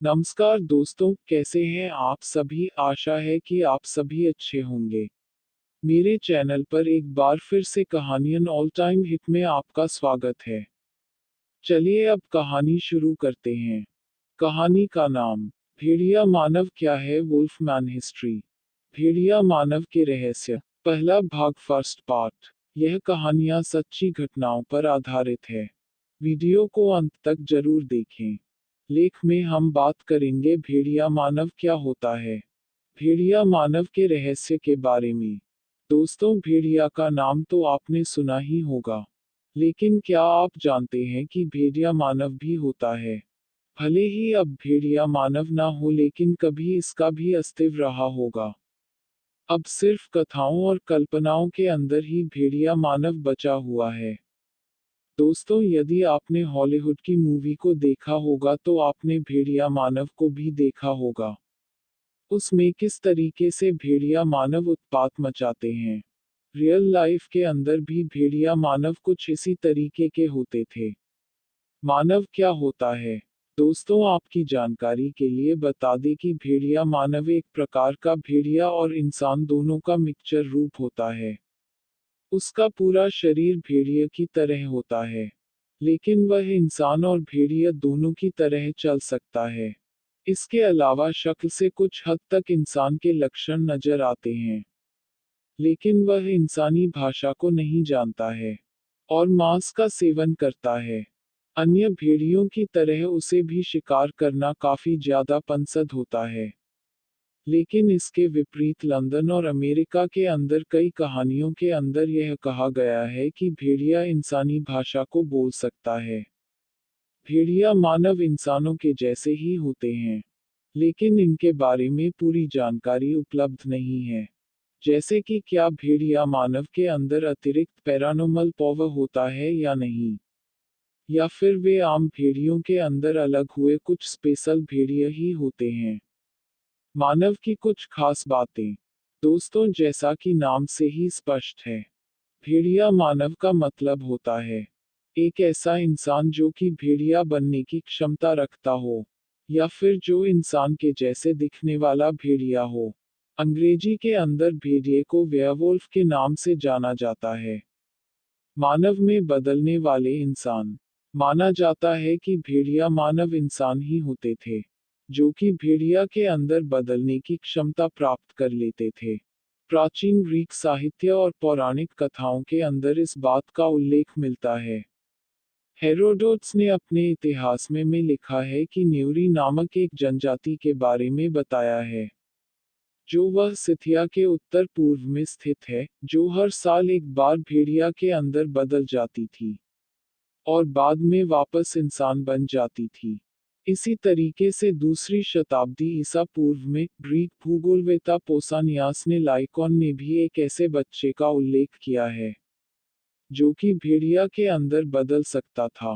नमस्कार दोस्तों, कैसे हैं आप सभी। आशा है कि आप सभी अच्छे होंगे। मेरे चैनल पर एक बार फिर से कहानियन ऑल टाइम हिट में आपका स्वागत है। चलिए अब कहानी शुरू करते हैं। कहानी का नाम भेड़िया मानव क्या है, वुल्फ मैन हिस्ट्री। भेड़िया मानव के रहस्य, पहला भाग, फर्स्ट पार्ट। यह कहानियां सच्ची घटनाओं पर आधारित है। वीडियो को अंत तक जरूर देखें। लेख में हम बात करेंगे भेड़िया मानव क्या होता है। भेड़िया मानव के रहस्य के बारे में। दोस्तों, भेड़िया का नाम तो आपने सुना ही होगा, लेकिन क्या आप जानते हैं कि भेड़िया मानव भी होता है। भले ही अब भेड़िया मानव ना हो, लेकिन कभी इसका भी अस्तित्व रहा होगा। अब सिर्फ कथाओं और कल्पनाओं के अंदर ही भेड़िया मानव बचा हुआ है। दोस्तों, यदि आपने हॉलीवुड की मूवी को देखा होगा तो आपने भेड़िया मानव को भी देखा होगा। उसमें किस तरीके से भेड़िया मानव उत्पात मचाते हैं। रियल लाइफ के अंदर भी भेड़िया मानव कुछ इसी तरीके के होते थे। मानव क्या होता है। दोस्तों, आपकी जानकारी के लिए बता दें कि भेड़िया मानव एक प्रकार का भेड़िया और इंसान दोनों का मिक्सचर रूप होता है। उसका पूरा शरीर भेड़िया की तरह होता है, लेकिन वह इंसान और भेड़िया दोनों की तरह चल सकता है। इसके अलावा शक्ल से कुछ हद तक इंसान के लक्षण नजर आते हैं, लेकिन वह इंसानी भाषा को नहीं जानता है और मांस का सेवन करता है। अन्य भेड़ियों की तरह उसे भी शिकार करना काफी ज्यादा पसंद होता है। लेकिन इसके विपरीत लंदन और अमेरिका के अंदर कई कहानियों के अंदर यह कहा गया है कि भेड़िया इंसानी भाषा को बोल सकता है। भेड़िया मानव इंसानों के जैसे ही होते हैं, लेकिन इनके बारे में पूरी जानकारी उपलब्ध नहीं है। जैसे कि क्या भेड़िया मानव के अंदर अतिरिक्त पैरानॉर्मल पावर होता है या नहीं, या फिर वे आम भेड़ियों के अंदर अलग हुए कुछ स्पेशल भेड़िया ही होते हैं। मानव की कुछ खास बातें। दोस्तों, जैसा कि नाम से ही स्पष्ट है, भेड़िया मानव का मतलब होता है एक ऐसा इंसान जो कि भेड़िया बनने की क्षमता रखता हो, या फिर जो इंसान के जैसे दिखने वाला भेड़िया हो। अंग्रेजी के अंदर भेड़िए को वेयरवुल्फ के नाम से जाना जाता है। मानव में बदलने वाले इंसान। माना जाता है कि भेड़िया मानव इंसान ही होते थे, जो कि भेड़िया के अंदर बदलने की क्षमता प्राप्त कर लेते थे। प्राचीन ग्रीक साहित्य और पौराणिक कथाओं के अंदर इस बात का उल्लेख मिलता है। हेरोडोट्स ने अपने इतिहास में लिखा है कि न्यूरी नामक एक जनजाति के बारे में बताया है, जो वह सिथिया के उत्तर पूर्व में स्थित है, जो हर साल एक बार भेड़िया के अंदर बदल जाती थी और बाद में वापस इंसान बन जाती थी। इसी तरीके से दूसरी शताब्दी ईसा पूर्व में ग्रीक भूगोलवेत्ता पोसानियास ने लाइकॉन ने भी एक ऐसे बच्चे का उल्लेख किया है, जो कि भेड़िया के अंदर बदल सकता था।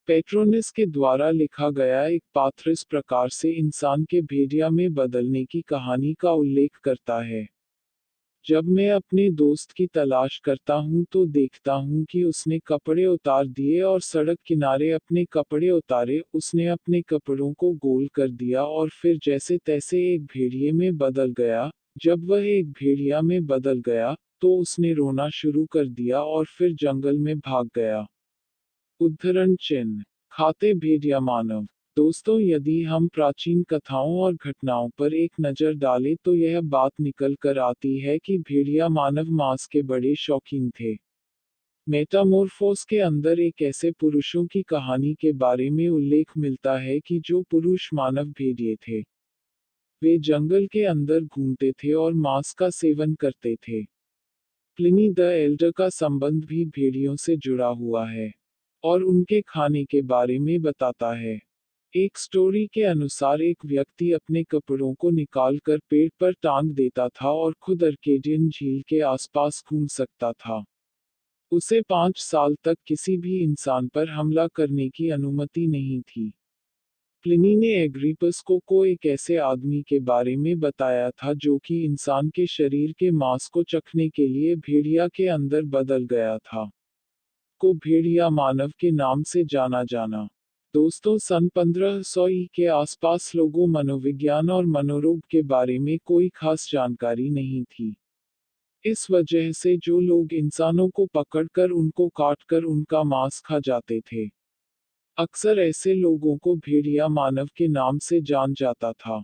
पेट्रोनिस के द्वारा लिखा गया एक पात्र इस प्रकार से इंसान के भेड़िया में बदलने की कहानी का उल्लेख करता है। जब मैं अपने दोस्त की तलाश करता हूँ तो देखता हूँ कि उसने कपड़े उतार दिए और सड़क किनारे अपने कपड़े उतारे। उसने अपने कपड़ों को गोल कर दिया और फिर जैसे तैसे एक भेड़िए में बदल गया। जब वह एक भेड़िया में बदल गया, तो उसने रोना शुरू कर दिया और फिर जंगल में भाग गया। उद्धरण चिन्ह। खाते भेड़िया मानव। दोस्तों, यदि हम प्राचीन कथाओं और घटनाओं पर एक नज़र डालें तो यह बात निकल कर आती है कि भेड़िया मानव मांस के बड़े शौकीन थे। मेटामोर्फोस के अंदर एक ऐसे पुरुषों की कहानी के बारे में उल्लेख मिलता है कि जो पुरुष मानव भेड़िए थे। वे जंगल के अंदर घूमते थे और मांस का सेवन करते थे। प्लिनी द एल्डर का संबंध भी भेड़ियों से जुड़ा हुआ है और उनके खाने के बारे में बताता है। एक स्टोरी के अनुसार एक व्यक्ति अपने कपड़ों को निकालकर पेड़ पर टांग देता था और खुद अर्केडियन झील के आसपास घूम सकता था। उसे 5 साल तक किसी भी इंसान पर हमला करने की अनुमति नहीं थी। प्लिनी ने एग्रिपस को एक ऐसे आदमी के बारे में बताया था जो कि इंसान के शरीर के मांस को चखने के लिए भेड़िया के अंदर बदल गया था। को भेड़िया मानव के नाम से जाना जाना। दोस्तों, सन 1500 ई के आसपास लोगों मनोविज्ञान और मनोरोग के बारे में कोई खास जानकारी नहीं थी। इस वजह से जो लोग इंसानों को पकड़कर उनको काटकर उनका मांस खा जाते थे, अक्सर ऐसे लोगों को भेड़िया मानव के नाम से जान जाता था,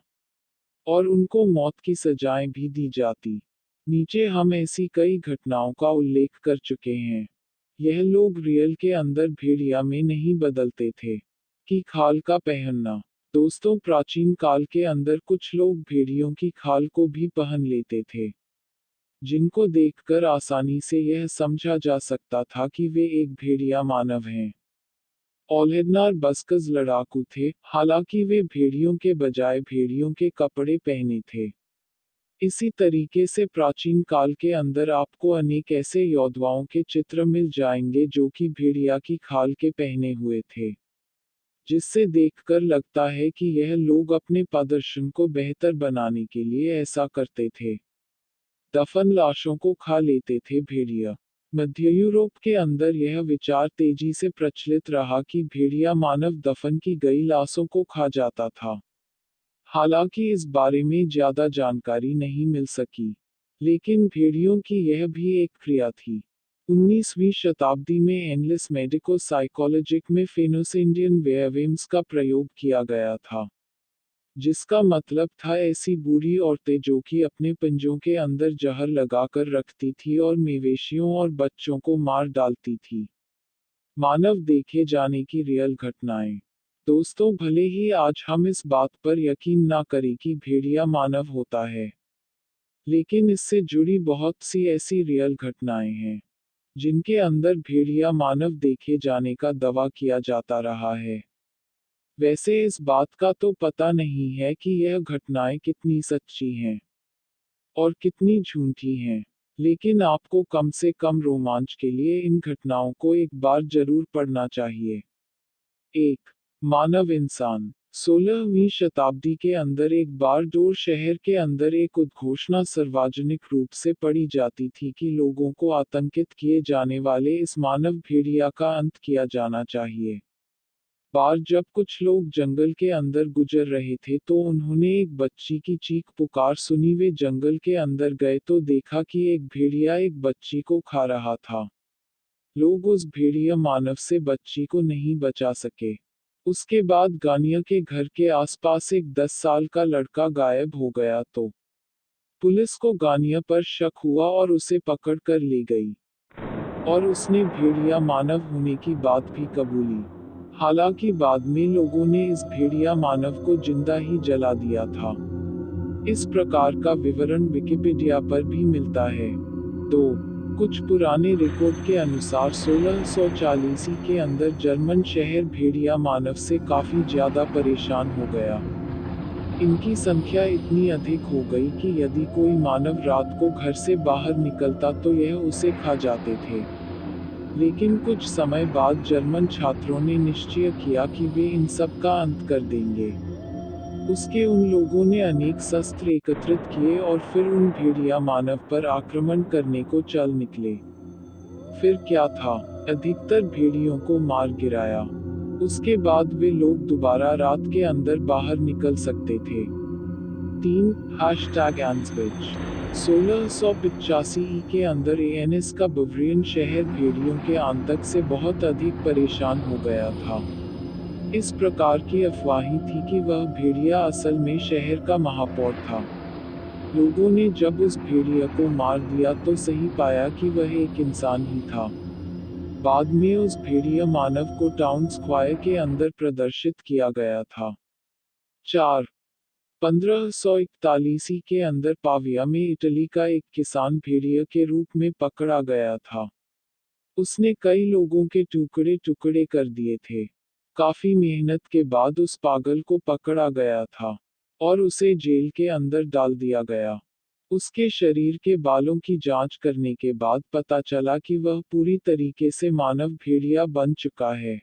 और उनको मौत की सजाएं भी दी जाती। नीचे हम ऐसी कई घटनाओं का उल्लेख कर चुके हैं। यह लोग रियल के अंदर भेड़िया में नहीं बदलते थे। की खाल का पहनना। दोस्तों, प्राचीन काल के अंदर कुछ लोग भेड़ियों की खाल को भी पहन लेते थे, जिनको देखकर आसानी से यह समझा जा सकता था कि वे एक भेड़िया मानव हैं। ओल्हेडनार बस्कज लड़ाकू थे, हालांकि वे भेड़ियों के बजाय भेड़ियों के कपड़े पहने थे। इसी तरीके से प्राचीन काल के अंदर आपको अनेक ऐसे योद्धाओं के चित्र मिल जाएंगे जो कि भेड़िया की खाल के पहने हुए थे, जिससे देखकर लगता है कि यह लोग अपने प्रदर्शन को बेहतर बनाने के लिए ऐसा करते थे। दफन लाशों को खा लेते थे भेड़िया। मध्य यूरोप के अंदर यह विचार तेजी से प्रचलित रहा कि भेड़िया मानव दफन की गई लाशों को खा जाता था। हालांकि इस बारे में ज्यादा जानकारी नहीं मिल सकी, लेकिन भेड़ियों की यह भी एक क्रिया थी। 19वीं शताब्दी में एनलिस मेडिको साइकोलॉजिक में फेनोस इंडियन वेयरवेम्स का प्रयोग किया गया था, जिसका मतलब था ऐसी बूढ़ी औरतें जो कि अपने पंजों के अंदर जहर लगाकर रखती थी और मवेशियों और बच्चों को मार डालती थी। मानव देखे जाने की रियल घटनाएं। दोस्तों, भले ही आज हम इस बात पर यकीन ना करें कि भेड़िया मानव होता है, लेकिन इससे जुड़ी बहुत सी ऐसी रियल घटनाएं हैं, जिनके अंदर भेड़िया मानव देखे जाने का दावा किया जाता रहा है। वैसे इस बात का तो पता नहीं है कि यह घटनाएं कितनी सच्ची हैं और कितनी झूठी हैं, लेकिन आपको कम से कम रोमांच के लिए इन घटनाओं को एक बार जरूर पढ़ना चाहिए। 1. मानव इंसान। 16वीं शताब्दी के अंदर एक बार डोर शहर के अंदर एक उद्घोषणा सार्वजनिक रूप से पढ़ी जाती थी कि लोगों को आतंकित किए जाने वाले इस मानव भेड़िया का अंत किया जाना चाहिए। बार जब कुछ लोग जंगल के अंदर गुजर रहे थे तो उन्होंने एक बच्ची की चीख पुकार सुनी। वे जंगल के अंदर गए तो देखा कि एक भेड़िया एक बच्ची को खा रहा था। लोग उस भेड़िया मानव से बच्ची को नहीं बचा सके। उसके बाद गानिया के घर के आसपास एक 10 साल का लड़का गायब हो गया तो पुलिस को गानिया पर शक हुआ और उसे पकड़ कर ले गई, और उसने भेड़िया मानव होने की बात भी कबूली। हालांकि बाद में लोगों ने इस भेड़िया मानव को जिंदा ही जला दिया था। इस प्रकार का विवरण विकिपीडिया पर भी मिलता है। 2. कुछ पुराने रिकॉर्ड के अनुसार 1640 के अंदर जर्मन शहर भेड़िया मानव से काफी ज्यादा परेशान हो गया। इनकी संख्या इतनी अधिक हो गई कि यदि कोई मानव रात को घर से बाहर निकलता तो यह उसे खा जाते थे। लेकिन कुछ समय बाद जर्मन छात्रों ने निश्चय किया कि वे इन सब का अंत कर देंगे। उसके उन लोगों ने अनेक शस्त्र एकत्रित किए और फिर उन भेड़िया मानव पर आक्रमण करने को चल निकले। फिर क्या था? अधिकतर भेड़ियों को मार गिराया। उसके बाद वे लोग दोबारा रात के अंदर बाहर निकल सकते थे। 3. #Ansbach। 1685 के अंदर एएनएस का बवरियन शहर भेड़ियों के आतंक से बहुत अधिक परेशान हो गया था। इस प्रकार की अफवाहें थी कि वह भेड़िया असल में शहर का महापौर था। लोगों ने जब उस भेड़िया को मार दिया तो सही पाया कि वह एक इंसान ही था। बाद में उस भेड़िया मानव को टाउन स्क्वायर के अंदर प्रदर्शित किया गया था। 4. 1541 के अंदर पाविया में इटली का एक किसान भेड़िया के रूप में पकड़ा गया था। उसने कई लोगों के टुकड़े टुकड़े कर दिए थे। काफी मेहनत के बाद उस पागल को पकड़ा गया था और उसे जेल के अंदर डाल दिया गया। उसके शरीर के बालों की जांच करने के बाद पता चला कि वह पूरी तरीके से मानव भेड़िया बन चुका है।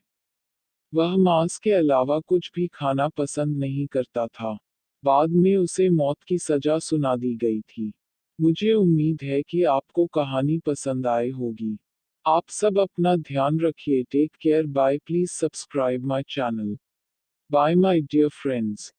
वह मांस के अलावा कुछ भी खाना पसंद नहीं करता था। बाद में उसे मौत की सजा सुना दी गई थी। मुझे उम्मीद है कि आपको कहानी पसंद आई होगी। आप सब अपना ध्यान रखिए। Take care. Bye. Please subscribe my channel. Bye, my dear friends.